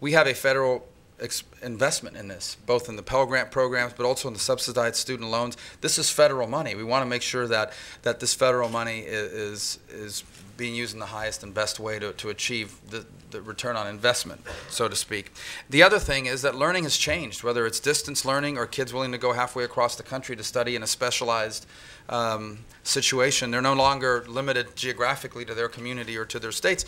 we have a federal investment in this, both in the Pell Grant programs, but also in the subsidized student loans. This is federal money. We want to make sure that this federal money is being used in the highest and best way to achieve the return on investment, so to speak. The other thing is that learning has changed, whether it's distance learning or kids willing to go halfway across the country to study in a specialized situation. They're no longer limited geographically to their community or to their states.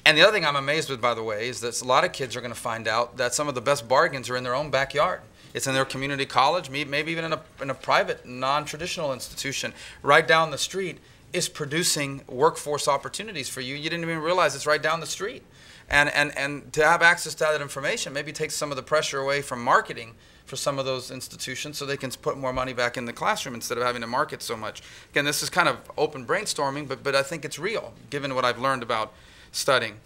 And the other thing I'm amazed with, by the way, is that a lot of kids are going to find out that some of the best bargains are in their own backyard. It's in their community college, maybe even in a private, non-traditional institution right down the street is producing workforce opportunities for you. You didn't even realize it's right down the street. And to have access to that information maybe takes some of the pressure away from marketing for some of those institutions so they can put more money back in the classroom instead of having to market so much. Again, this is kind of open brainstorming, but I think it's real, given what I've learned about studying.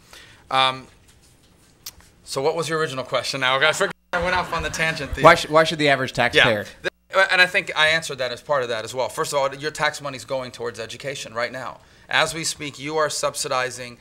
So what was your original question now? I went off on the tangent. Why should the average taxpayer? Yeah. And I think I answered that as part of that as well. First of all, your tax money is going towards education right now. As we speak, you are subsidizing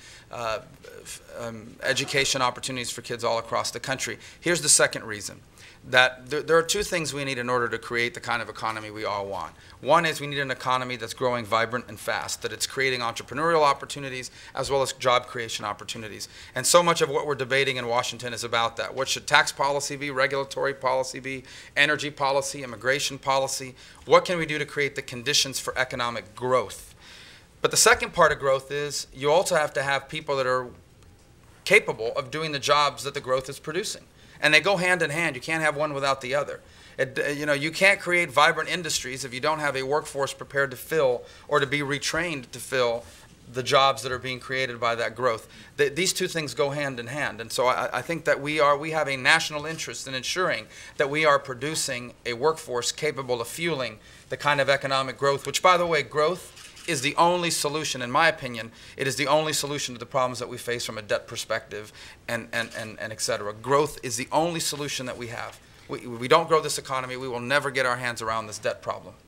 education opportunities for kids all across the country. Here's the second reason. That there are two things we need in order to create the kind of economy we all want. One is we need an economy that's growing vibrant and fast, that it's creating entrepreneurial opportunities as well as job creation opportunities. And so much of what we're debating in Washington is about that. What should tax policy be, regulatory policy be, energy policy, immigration policy? What can we do to create the conditions for economic growth? But the second part of growth is you also have to have people that are capable of doing the jobs that the growth is producing. And they go hand in hand. You can't have one without the other. You can't create vibrant industries if you don't have a workforce prepared to fill or to be retrained to fill the jobs that are being created by that growth. These two things go hand in hand. And so I think that we have a national interest in ensuring that we are producing a workforce capable of fueling the kind of economic growth, which, by the way, growth is the only solution, in my opinion. It is the only solution to the problems that we face from a debt perspective and et cetera. Growth is the only solution that we have. We don't grow this economy, we will never get our hands around this debt problem.